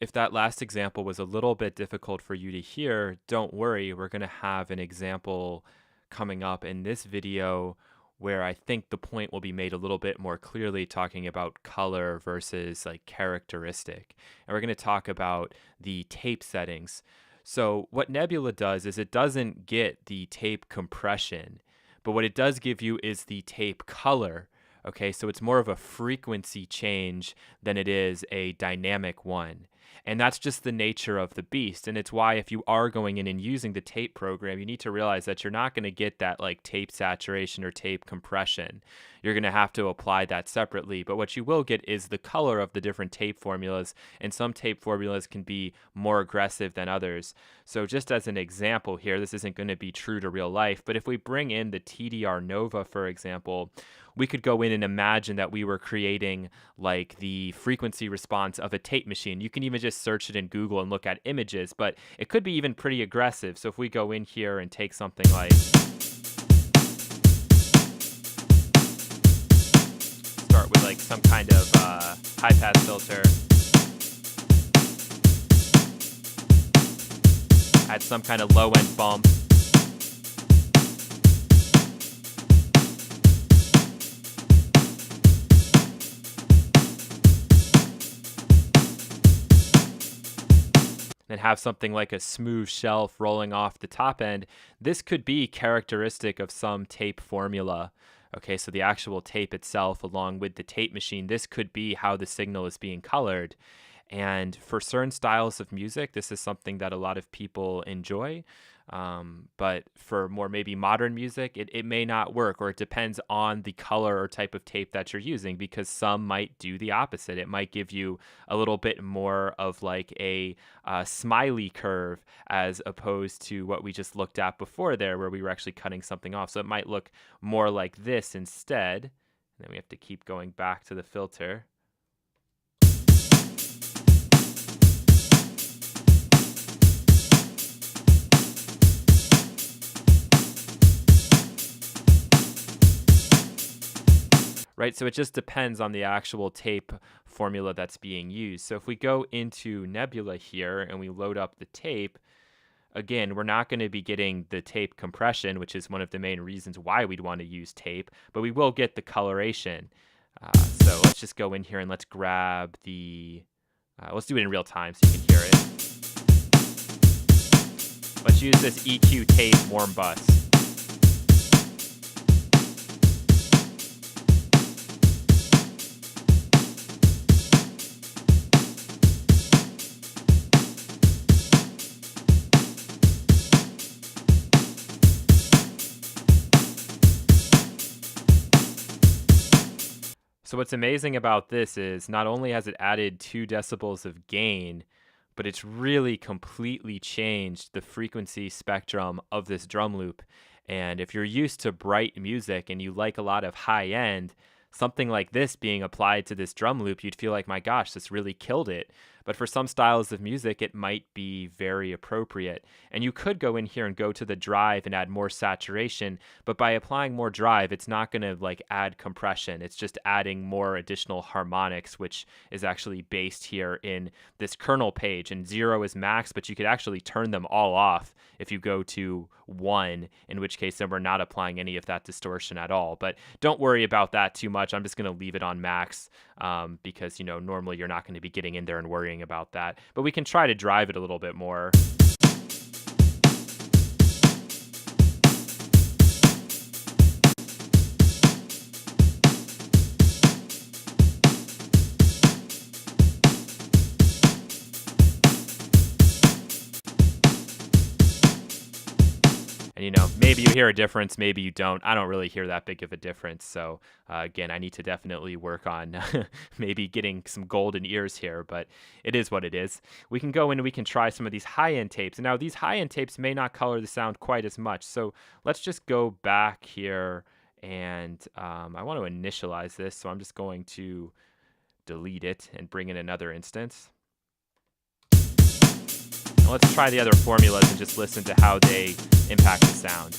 If that last example was a little bit difficult for you to hear, don't worry. We're going to have an example coming up in this video where I think the point will be made a little bit more clearly, talking about color versus like characteristic. And we're going to talk about the tape settings. So what Nebula does is it doesn't get the tape compression, but what it does give you is the tape color. Okay, so it's more of a frequency change than it is a dynamic one. And that's just the nature of the beast. And it's why if you are going in and using the tape program, you need to realize that you're not going to get that like tape saturation or tape compression. You're going to have to apply that separately. But what you will get is the color of the different tape formulas. And some tape formulas can be more aggressive than others. So just as an example here, this isn't going to be true to real life, but if we bring in the TDR Nova, for example, we could go in and imagine that we were creating like the frequency response of a tape machine. You can even just search it in Google and look at images, but it could be even pretty aggressive. So if we go in here and take something like, start with like some kind of high pass filter, add some kind of low end bump, and have something like a smooth shelf rolling off the top end, this could be characteristic of some tape formula. Okay, so the actual tape itself along with the tape machine, this could be how the signal is being colored. And for certain styles of music, this is something that a lot of people enjoy. But for more maybe modern music, it may not work, or it depends on the color or type of tape that you're using, because some might do the opposite. It might give you a little bit more of like a smiley curve as opposed to what we just looked at before there, where we were actually cutting something off. So it might look more like this instead. And then we have to keep going back to the filter. Right, so it just depends on the actual tape formula that's being used. So if we go into Nebula here and we load up the tape, again, we're not going to be getting the tape compression, which is one of the main reasons why we'd want to use tape, but we will get the coloration. So let's just go in here and let's grab the, let's do it in real time so you can hear it. Let's use this EQ tape warm bus. So what's amazing about this is not only has it added 2 decibels of gain, but it's really completely changed the frequency spectrum of this drum loop. And if you're used to bright music and you like a lot of high end, something like this being applied to this drum loop, you'd feel like, my gosh, this really killed it. But for some styles of music, it might be very appropriate. And you could go in here and go to the drive and add more saturation, but by applying more drive, it's not going to like add compression. It's just adding more additional harmonics, which is actually based here in this kernel page. And 0 is max, but you could actually turn them all off if you go to 1, in which case then we're not applying any of that distortion at all. But don't worry about that too much. I'm just going to leave it on max because, you know, normally you're not going to be getting in there and worrying about that. But we can try to drive it a little bit more. And, you know, maybe you hear a difference, maybe you don't. I don't really hear that big of a difference. So, again, I need to definitely work on maybe getting some golden ears here, but it is what it is. We can go in and we can try some of these high-end tapes. And now these high-end tapes may not color the sound quite as much. So let's just go back here and I want to initialize this. So I'm just going to delete it and bring in another instance. Let's try the other formulas and just listen to how they impact the sound.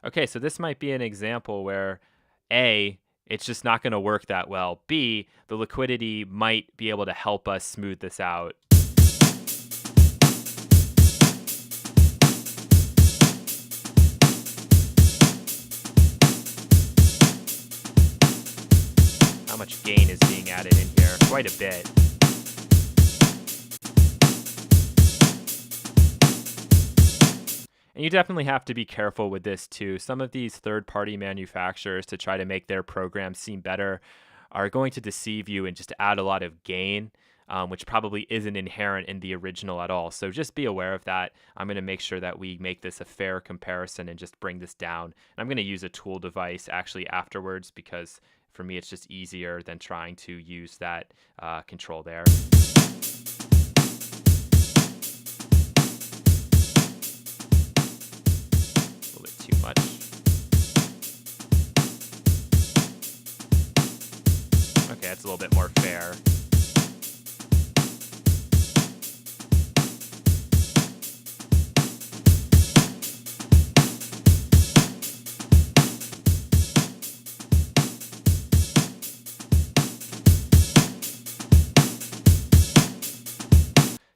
Okay, so this might be an example where A, it's just not going to work that well. B, the liquidity might be able to help us smooth this out. How much gain is being added in here? Quite a bit. And you definitely have to be careful with this too. Some of these third-party manufacturers, to try to make their programs seem better, are going to deceive you and just add a lot of gain, which probably isn't inherent in the original at all. So just be aware of that. I'm going to make sure that we make this a fair comparison and just bring this down. And I'm going to use a tool device actually afterwards, because for me it's just easier than trying to use that control there. A little bit too much. Okay, that's a little bit more fair.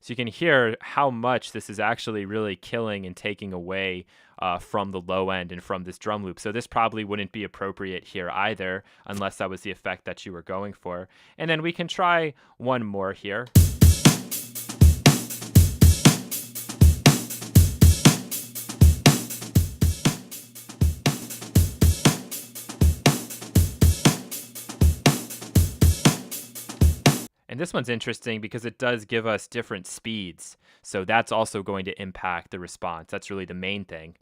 So you can hear how much this is actually really killing and taking away from the low end and from this drum loop. So this probably wouldn't be appropriate here either, unless that was the effect that you were going for. And then we can try one more here. And this one's interesting because it does give us different speeds. So that's also going to impact the response. That's really the main thing.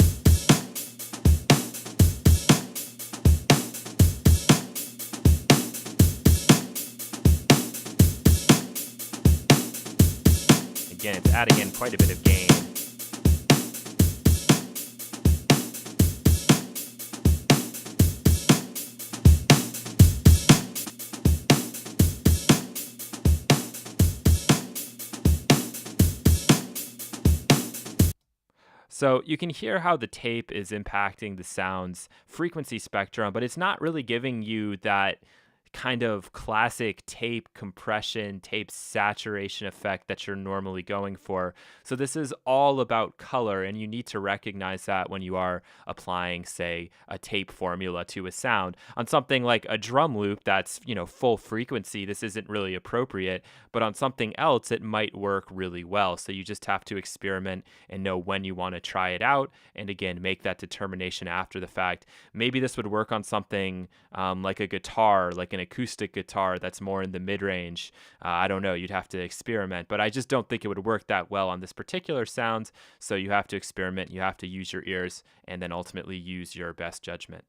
Again, it's adding in quite a bit of gain. So you can hear how the tape is impacting the sound's frequency spectrum, but it's not really giving you that kind of classic tape compression, tape saturation effect that you're normally going for. So this is all about color, and you need to recognize that when you are applying, say, a tape formula to a sound. On something like a drum loop that's, full frequency, this isn't really appropriate, but on something else, it might work really well. So you just have to experiment and know when you want to try it out, and again, make that determination after the fact. Maybe this would work on something like a guitar, like an acoustic guitar that's more in the mid-range. I don't know, you'd have to experiment, but I just don't think it would work that well on this particular sound. So you have to experiment, you have to use your ears, and then ultimately use your best judgment.